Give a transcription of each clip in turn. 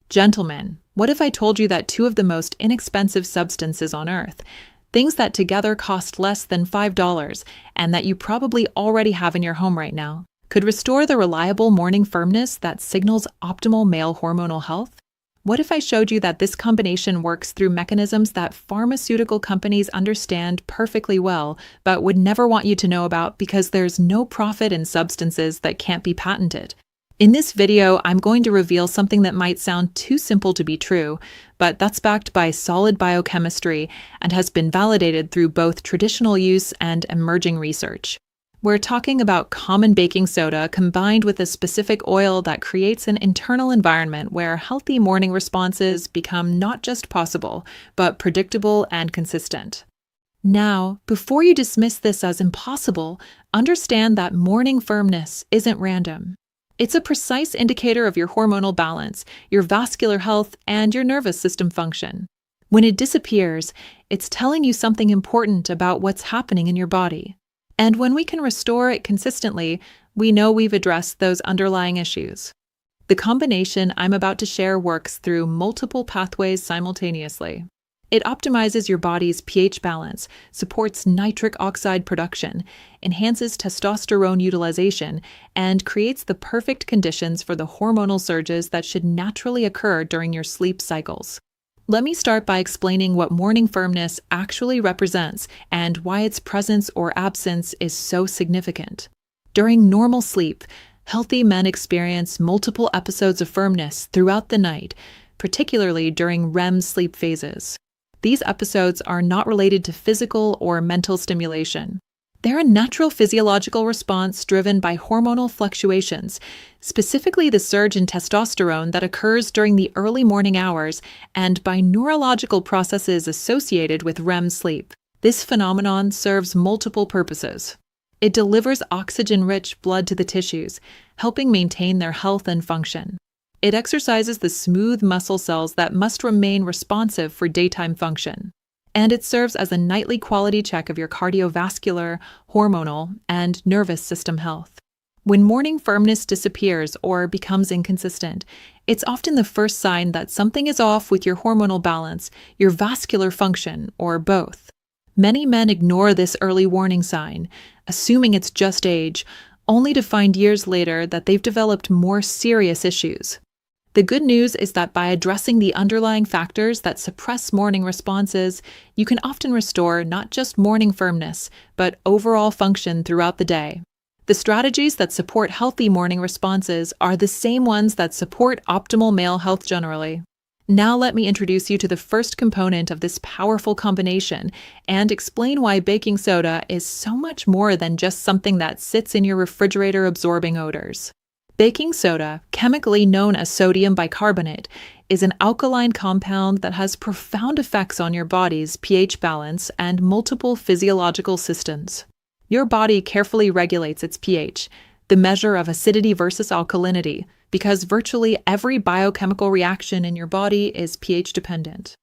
Gentlemen, what if I told you that two of the most inexpensive substances on Earth, things that together cost less than $5 and that you probably already have in your home right now, could restore the reliable morning firmness that signals optimal male hormonal health? What if I showed you that this combination works through mechanisms that pharmaceutical companies understand perfectly well, but would never want you to know about because there's no profit in substances that can't be patented? In this video, I'm going to reveal something that might sound too simple to be true, but that's backed by solid biochemistry and has been validated through both traditional use and emerging research. We're talking about common baking soda combined with a specific oil that creates an internal environment where healthy morning responses become not just possible, but predictable and consistent. Now, before you dismiss this as impossible, understand that morning firmness isn't random. It's a precise indicator of your hormonal balance, your vascular health, and your nervous system function. When it disappears, it's telling you something important about what's happening in your body. And when we can restore it consistently, we know we've addressed those underlying issues. The combination I'm about to share works through multiple pathways simultaneously. It optimizes your body's pH balance, supports nitric oxide production, enhances testosterone utilization, and creates the perfect conditions for the hormonal surges that should naturally occur during your sleep cycles. Let me start by explaining what morning firmness actually represents and why its presence or absence is so significant. During normal sleep, healthy men experience multiple episodes of firmness throughout the night, particularly during REM sleep phases. These episodes are not related to physical or mental stimulation. They're a natural physiological response driven by hormonal fluctuations, specifically the surge in testosterone that occurs during the early morning hours, and by neurological processes associated with REM sleep. This phenomenon serves multiple purposes. It delivers oxygen-rich blood to the tissues, helping maintain their health and function. It exercises the smooth muscle cells that must remain responsive for daytime function. And it serves as a nightly quality check of your cardiovascular, hormonal, and nervous system health. When morning firmness disappears or becomes inconsistent, it's often the first sign that something is off with your hormonal balance, your vascular function, or both. Many men ignore this early warning sign, assuming it's just age, only to find years later that they've developed more serious issues. The good news is that by addressing the underlying factors that suppress morning responses, you can often restore not just morning firmness, but overall function throughout the day. The strategies that support healthy morning responses are the same ones that support optimal male health generally. Now let me introduce you to the first component of this powerful combination and explain why baking soda is so much more than just something that sits in your refrigerator absorbing odors. Baking soda, chemically known as sodium bicarbonate, is an alkaline compound that has profound effects on your body's pH balance and multiple physiological systems. Your body carefully regulates its pH, the measure of acidity versus alkalinity, because virtually every biochemical reaction in your body is pH dependent.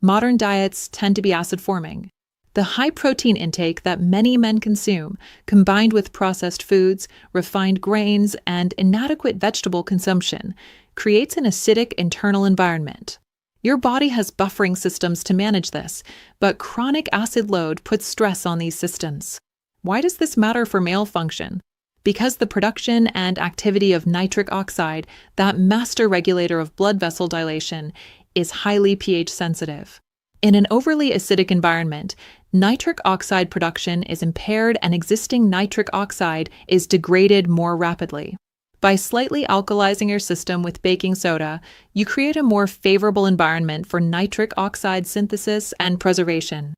Modern diets tend to be acid-forming. The high protein intake that many men consume, combined with processed foods, refined grains, and inadequate vegetable consumption, creates an acidic internal environment. Your body has buffering systems to manage this, but chronic acid load puts stress on these systems. Why does this matter for male function? Because the production and activity of nitric oxide, that master regulator of blood vessel dilation, is highly pH sensitive. In an overly acidic environment, nitric oxide production is impaired and existing nitric oxide is degraded more rapidly. By slightly alkalizing your system with baking soda, you create a more favorable environment for nitric oxide synthesis and preservation.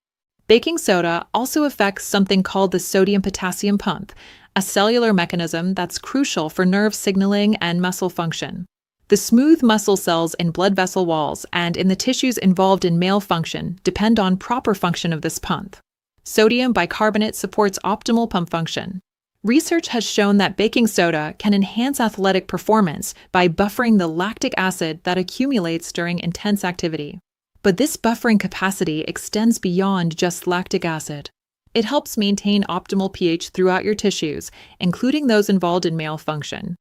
Baking soda also affects something called the sodium-potassium pump, a cellular mechanism that's crucial for nerve signaling and muscle function. The smooth muscle cells in blood vessel walls and in the tissues involved in male function depend on proper function of this pump. Sodium bicarbonate supports optimal pump function. Research has shown that baking soda can enhance athletic performance by buffering the lactic acid that accumulates during intense activity. But this buffering capacity extends beyond just lactic acid. It helps maintain optimal pH throughout your tissues, including those involved in male function.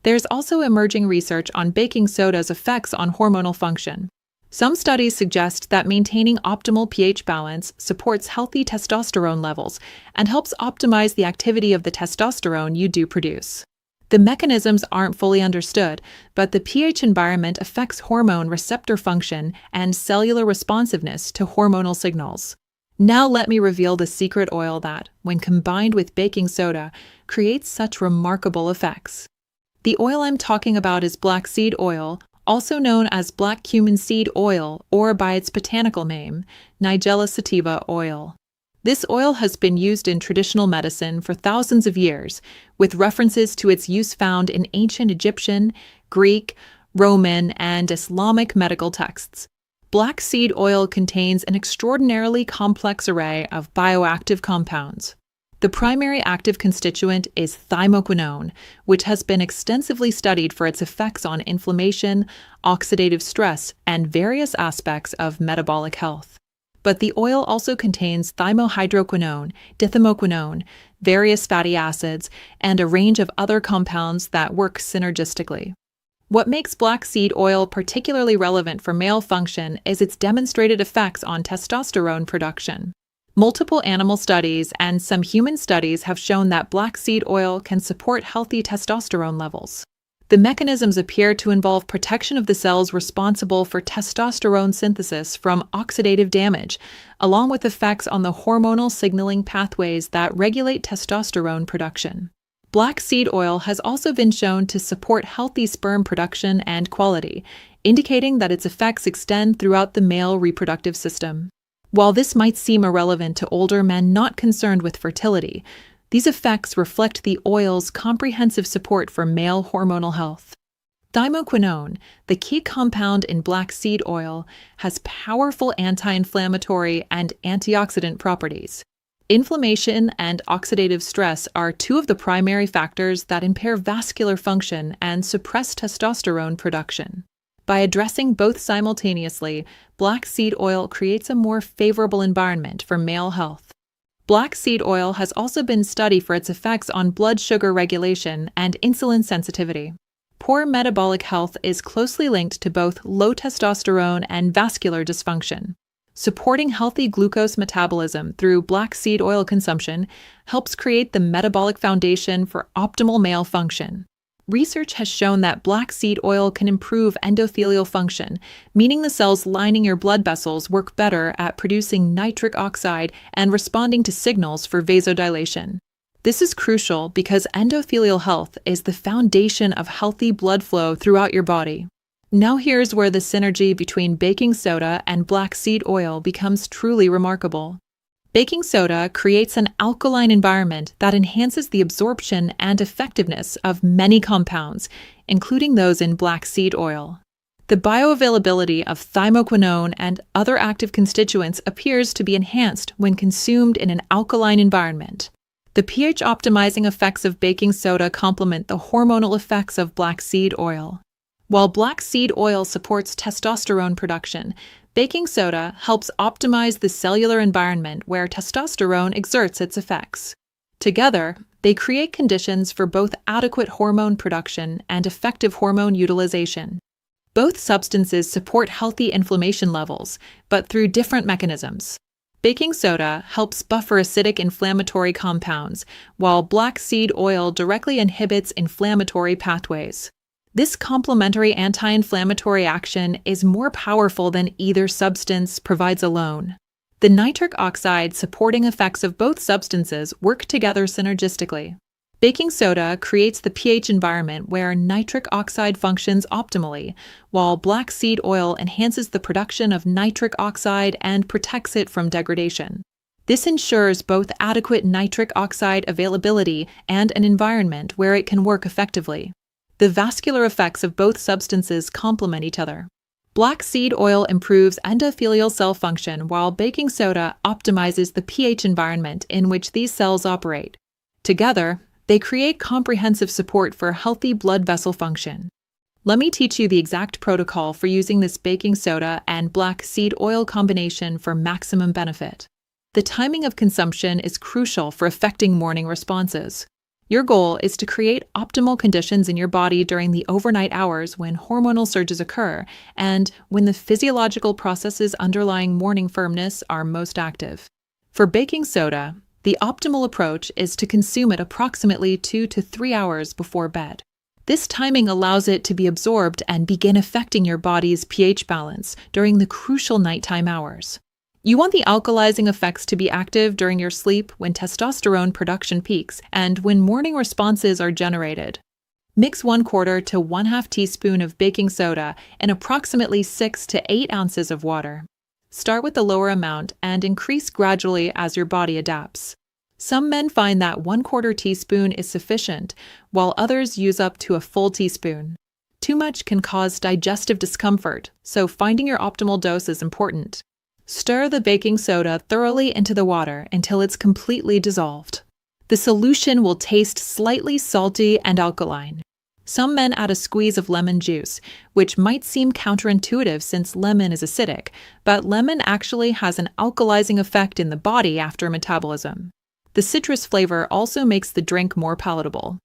There's also emerging research on baking soda's effects on hormonal function. Some studies suggest that maintaining optimal pH balance supports healthy testosterone levels and helps optimize the activity of the testosterone you do produce. The mechanisms aren't fully understood, but the pH environment affects hormone receptor function and cellular responsiveness to hormonal signals. Now let me reveal the secret oil that, when combined with baking soda, creates such remarkable effects. The oil I'm talking about is black seed oil, also known as black cumin seed oil or by its botanical name, Nigella sativa oil. This oil has been used in traditional medicine for thousands of years, with references to its use found in ancient Egyptian, Greek, Roman, and Islamic medical texts. Black seed oil contains an extraordinarily complex array of bioactive compounds. The primary active constituent is thymoquinone, which has been extensively studied for its effects on inflammation, oxidative stress, and various aspects of metabolic health. But the oil also contains thymohydroquinone, dithymoquinone, various fatty acids, and a range of other compounds that work synergistically. What makes black seed oil particularly relevant for male function is its demonstrated effects on testosterone production. Multiple animal studies and some human studies have shown that black seed oil can support healthy testosterone levels. The mechanisms appear to involve protection of the cells responsible for testosterone synthesis from oxidative damage, along with effects on the hormonal signaling pathways that regulate testosterone production. Black seed oil has also been shown to support healthy sperm production and quality, indicating that its effects extend throughout the male reproductive system. While this might seem irrelevant to older men not concerned with fertility, these effects reflect the oil's comprehensive support for male hormonal health. Thymoquinone, the key compound in black seed oil, has powerful anti-inflammatory and antioxidant properties. Inflammation and oxidative stress are two of the primary factors that impair vascular function and suppress testosterone production. By addressing both simultaneously, black seed oil creates a more favorable environment for male health. Black seed oil has also been studied for its effects on blood sugar regulation and insulin sensitivity. Poor metabolic health is closely linked to both low testosterone and vascular dysfunction. Supporting healthy glucose metabolism through black seed oil consumption helps create the metabolic foundation for optimal male function. Research has shown that black seed oil can improve endothelial function, meaning the cells lining your blood vessels work better at producing nitric oxide and responding to signals for vasodilation. This is crucial because endothelial health is the foundation of healthy blood flow throughout your body. Now here's where the synergy between baking soda and black seed oil becomes truly remarkable. Baking soda creates an alkaline environment that enhances the absorption and effectiveness of many compounds, including those in black seed oil. The bioavailability of thymoquinone and other active constituents appears to be enhanced when consumed in an alkaline environment. The pH-optimizing effects of baking soda complement the hormonal effects of black seed oil. While black seed oil supports testosterone production, baking soda helps optimize the cellular environment where testosterone exerts its effects. Together, they create conditions for both adequate hormone production and effective hormone utilization. Both substances support healthy inflammation levels, but through different mechanisms. Baking soda helps buffer acidic inflammatory compounds, while black seed oil directly inhibits inflammatory pathways. This complementary anti-inflammatory action is more powerful than either substance provides alone. The nitric oxide supporting effects of both substances work together synergistically. Baking soda creates the pH environment where nitric oxide functions optimally, while black seed oil enhances the production of nitric oxide and protects it from degradation. This ensures both adequate nitric oxide availability and an environment where it can work effectively. The vascular effects of both substances complement each other. Black seed oil improves endothelial cell function, while baking soda optimizes the pH environment in which these cells operate. Together, they create comprehensive support for healthy blood vessel function. Let me teach you the exact protocol for using this baking soda and black seed oil combination for maximum benefit. The timing of consumption is crucial for affecting morning responses. Your goal is to create optimal conditions in your body during the overnight hours when hormonal surges occur and when the physiological processes underlying morning firmness are most active. For baking soda, the optimal approach is to consume it approximately 2 to 3 hours before bed. This timing allows it to be absorbed and begin affecting your body's pH balance during the crucial nighttime hours. You want the alkalizing effects to be active during your sleep when testosterone production peaks and when morning responses are generated. Mix 1/4 to 1/2 teaspoon of baking soda in approximately 6 to 8 ounces of water. Start with the lower amount and increase gradually as your body adapts. Some men find that 1/4 teaspoon is sufficient, while others use up to a full teaspoon. Too much can cause digestive discomfort, so finding your optimal dose is important. Stir the baking soda thoroughly into the water until it's completely dissolved. The solution will taste slightly salty and alkaline. Some men add a squeeze of lemon juice, which might seem counterintuitive since lemon is acidic, but lemon actually has an alkalizing effect in the body after metabolism. The citrus flavor also makes the drink more palatable.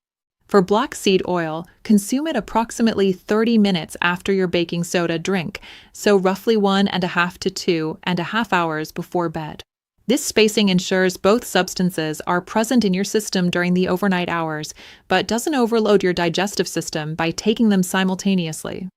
For black seed oil, consume it approximately 30 minutes after your baking soda drink, so roughly 1.5 to 2.5 hours before bed. This spacing ensures both substances are present in your system during the overnight hours, but doesn't overload your digestive system by taking them simultaneously.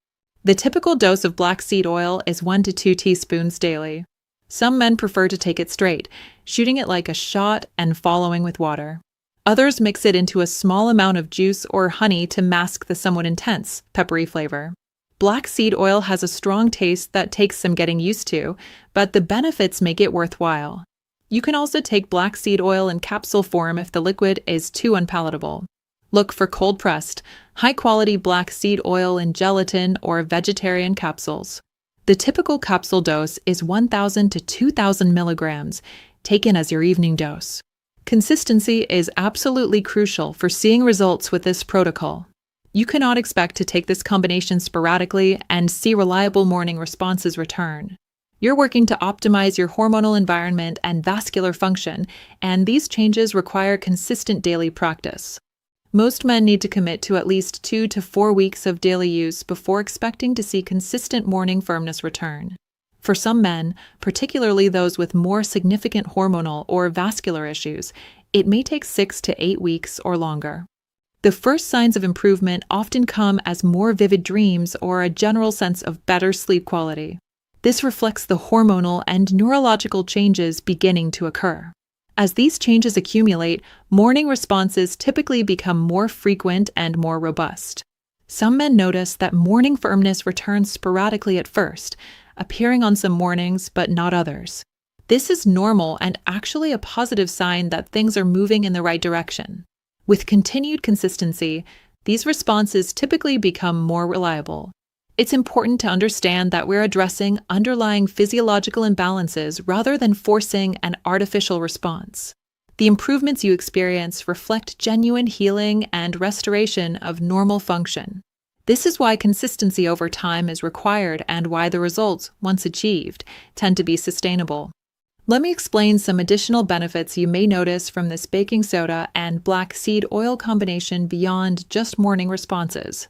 The typical dose of black seed oil is 1 to 2 teaspoons daily. Some men prefer to take it straight, shooting it like a shot and following with water. Others mix it into a small amount of juice or honey to mask the somewhat intense, peppery flavor. Black seed oil has a strong taste that takes some getting used to, but the benefits make it worthwhile. You can also take black seed oil in capsule form if the liquid is too unpalatable. Look for cold-pressed, high-quality black seed oil in gelatin or vegetarian capsules. The typical capsule dose is 1,000 to 2,000 milligrams, taken as your evening dose. Consistency is absolutely crucial for seeing results with this protocol. You cannot expect to take this combination sporadically and see reliable morning responses return. You're working to optimize your hormonal environment and vascular function, and these changes require consistent daily practice. Most men need to commit to at least 2 to 4 weeks of daily use before expecting to see consistent morning firmness return. For some men, particularly those with more significant hormonal or vascular issues, it may take 6 to 8 weeks or longer. The first signs of improvement often come as more vivid dreams or a general sense of better sleep quality. This reflects the hormonal and neurological changes beginning to occur. As these changes accumulate, morning responses typically become more frequent and more robust. Some men notice that morning firmness returns sporadically at first, appearing on some mornings but not others. This is normal and actually a positive sign that things are moving in the right direction. With continued consistency, these responses typically become more reliable. It's important to understand that we're addressing underlying physiological imbalances rather than forcing an artificial response. The improvements you experience reflect genuine healing and restoration of normal function. This is why consistency over time is required and why the results, once achieved, tend to be sustainable. Let me explain some additional benefits you may notice from this baking soda and black seed oil combination beyond just morning responses.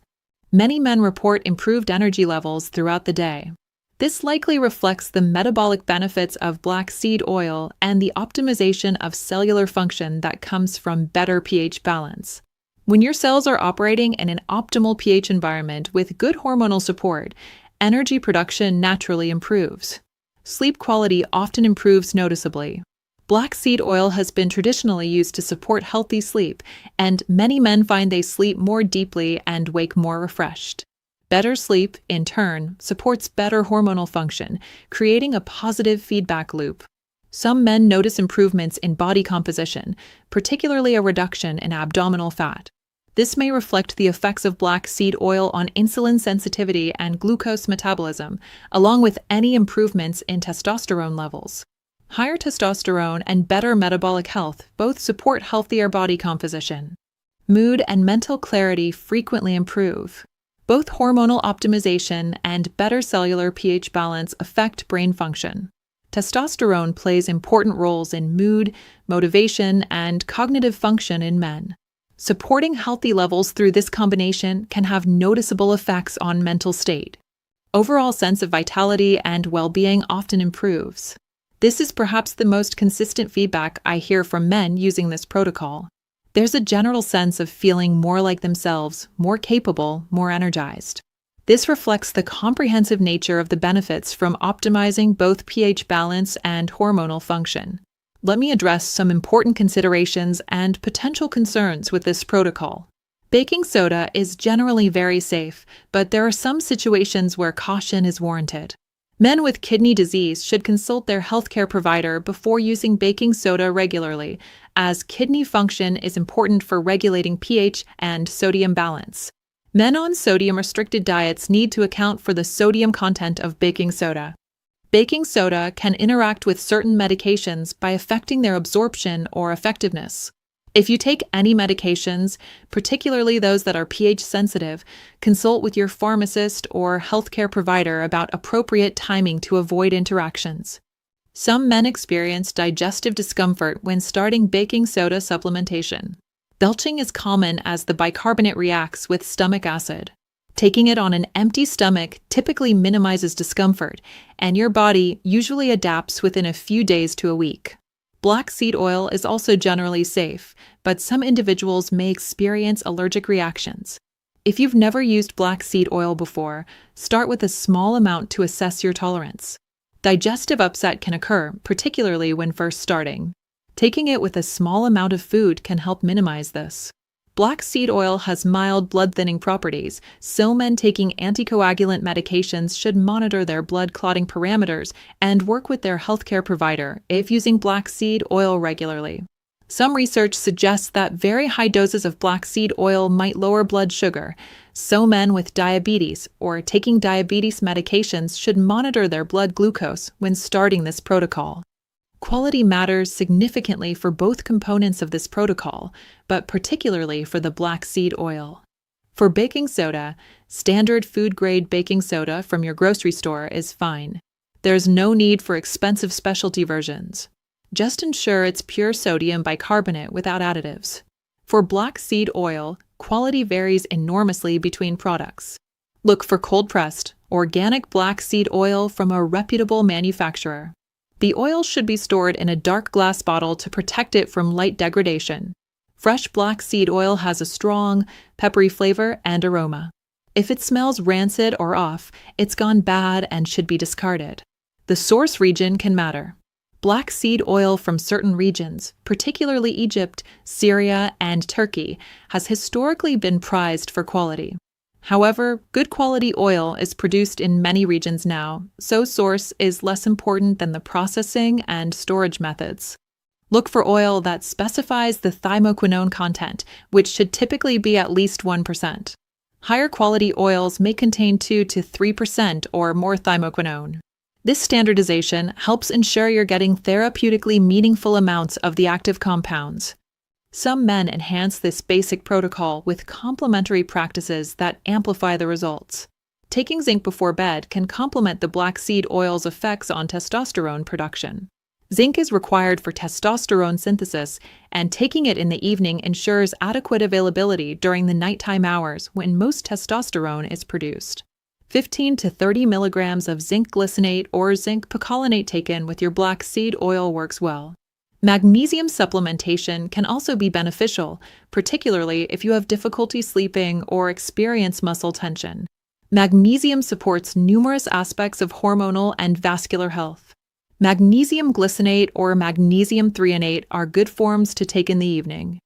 Many men report improved energy levels throughout the day. This likely reflects the metabolic benefits of black seed oil and the optimization of cellular function that comes from better pH balance. When your cells are operating in an optimal pH environment with good hormonal support, energy production naturally improves. Sleep quality often improves noticeably. Black seed oil has been traditionally used to support healthy sleep, and many men find they sleep more deeply and wake more refreshed. Better sleep, in turn, supports better hormonal function, creating a positive feedback loop. Some men notice improvements in body composition, particularly a reduction in abdominal fat. This may reflect the effects of black seed oil on insulin sensitivity and glucose metabolism, along with any improvements in testosterone levels. Higher testosterone and better metabolic health both support healthier body composition. Mood and mental clarity frequently improve. Both hormonal optimization and better cellular pH balance affect brain function. Testosterone plays important roles in mood, motivation, and cognitive function in men. Supporting healthy levels through this combination can have noticeable effects on mental state. Overall sense of vitality and well-being often improves. This is perhaps the most consistent feedback I hear from men using this protocol. There's a general sense of feeling more like themselves, more capable, more energized. This reflects the comprehensive nature of the benefits from optimizing both pH balance and hormonal function. Let me address some important considerations and potential concerns with this protocol. Baking soda is generally very safe, but there are some situations where caution is warranted. Men with kidney disease should consult their healthcare provider before using baking soda regularly, as kidney function is important for regulating pH and sodium balance. Men on sodium-restricted diets need to account for the sodium content of baking soda. Baking soda can interact with certain medications by affecting their absorption or effectiveness. If you take any medications, particularly those that are pH sensitive, consult with your pharmacist or healthcare provider about appropriate timing to avoid interactions. Some men experience digestive discomfort when starting baking soda supplementation. Belching is common as the bicarbonate reacts with stomach acid. Taking it on an empty stomach typically minimizes discomfort, and your body usually adapts within a few days to a week. Black seed oil is also generally safe, but some individuals may experience allergic reactions. If you've never used black seed oil before, start with a small amount to assess your tolerance. Digestive upset can occur, particularly when first starting. Taking it with a small amount of food can help minimize this. Black seed oil has mild blood-thinning properties, so men taking anticoagulant medications should monitor their blood clotting parameters and work with their healthcare provider if using black seed oil regularly. Some research suggests that very high doses of black seed oil might lower blood sugar, so men with diabetes or taking diabetes medications should monitor their blood glucose when starting this protocol. Quality matters significantly for both components of this protocol, but particularly for the black seed oil. For baking soda, standard food-grade baking soda from your grocery store is fine. There's no need for expensive specialty versions. Just ensure it's pure sodium bicarbonate without additives. For black seed oil, quality varies enormously between products. Look for cold-pressed, organic black seed oil from a reputable manufacturer. The oil should be stored in a dark glass bottle to protect it from light degradation. Fresh black seed oil has a strong, peppery flavor and aroma. If it smells rancid or off, it's gone bad and should be discarded. The source region can matter. Black seed oil from certain regions, particularly Egypt, Syria, and Turkey, has historically been prized for quality. However, good quality oil is produced in many regions now, so source is less important than the processing and storage methods. Look for oil that specifies the thymoquinone content, which should typically be at least 1%. Higher quality oils may contain 2 to 3% or more thymoquinone. This standardization helps ensure you're getting therapeutically meaningful amounts of the active compounds. Some men enhance this basic protocol with complementary practices that amplify the results. Taking zinc before bed can complement the black seed oil's effects on testosterone production. Zinc is required for testosterone synthesis, and taking it in the evening ensures adequate availability during the nighttime hours when most testosterone is produced. 15 to 30 milligrams of zinc glycinate or zinc picolinate taken with your black seed oil works well. Magnesium supplementation can also be beneficial, particularly if you have difficulty sleeping or experience muscle tension. Magnesium supports numerous aspects of hormonal and vascular health. Magnesium glycinate or magnesium threonate are good forms to take in the evening.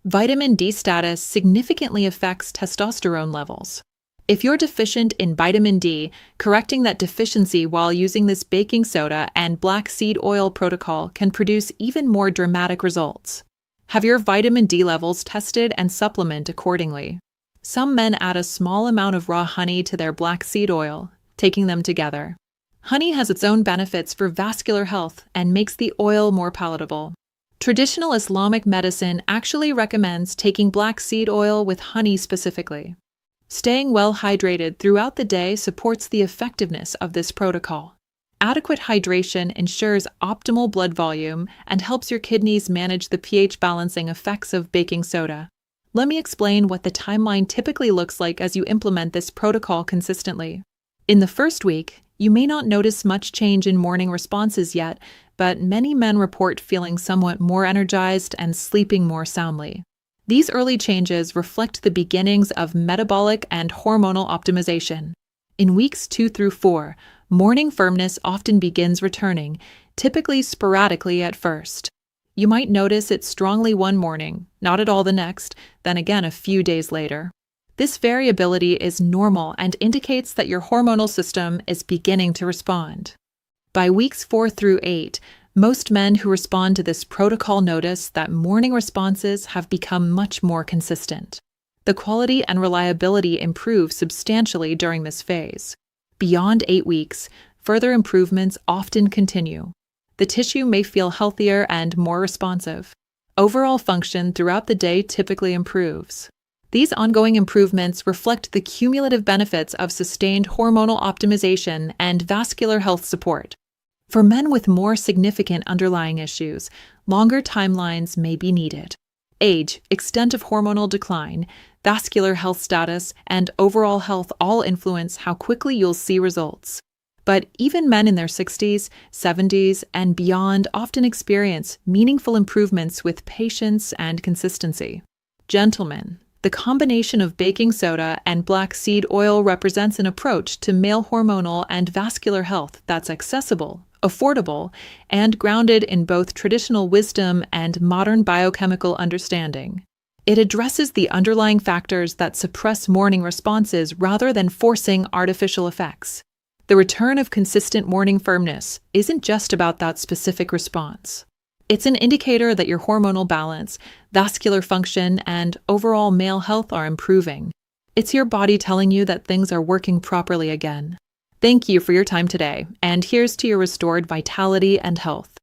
Vitamin D status significantly affects testosterone levels. If you're deficient in vitamin D, correcting that deficiency while using this baking soda and black seed oil protocol can produce even more dramatic results. Have your vitamin D levels tested and supplement accordingly. Some men add a small amount of raw honey to their black seed oil, taking them together. Honey has its own benefits for vascular health and makes the oil more palatable. Traditional Islamic medicine actually recommends taking black seed oil with honey specifically. Staying well hydrated throughout the day supports the effectiveness of this protocol. Adequate hydration ensures optimal blood volume and helps your kidneys manage the pH balancing effects of baking soda. Let me explain what the timeline typically looks like as you implement this protocol consistently. In the first week, you may not notice much change in morning responses yet, but many men report feeling somewhat more energized and sleeping more soundly. These early changes reflect the beginnings of metabolic and hormonal optimization. In weeks 2 through 4, morning firmness often begins returning, typically sporadically at first. You might notice it strongly one morning, not at all the next, then again a few days later. This variability is normal and indicates that your hormonal system is beginning to respond. By weeks 4 through 8, most men who respond to this protocol notice that morning responses have become much more consistent. The quality and reliability improve substantially during this phase. Beyond 8 weeks, further improvements often continue. The tissue may feel healthier and more responsive. Overall function throughout the day typically improves. These ongoing improvements reflect the cumulative benefits of sustained hormonal optimization and vascular health support. For men with more significant underlying issues, longer timelines may be needed. Age, extent of hormonal decline, vascular health status, and overall health all influence how quickly you'll see results. But even men in their 60s, 70s, and beyond often experience meaningful improvements with patience and consistency. Gentlemen, the combination of baking soda and black seed oil represents an approach to male hormonal and vascular health that's accessible, affordable, and grounded in both traditional wisdom and modern biochemical understanding. It addresses the underlying factors that suppress morning responses rather than forcing artificial effects. The return of consistent morning firmness isn't just about that specific response. It's an indicator that your hormonal balance, vascular function, and overall male health are improving. It's your body telling you that things are working properly again. Thank you for your time today, and here's to your restored vitality and health.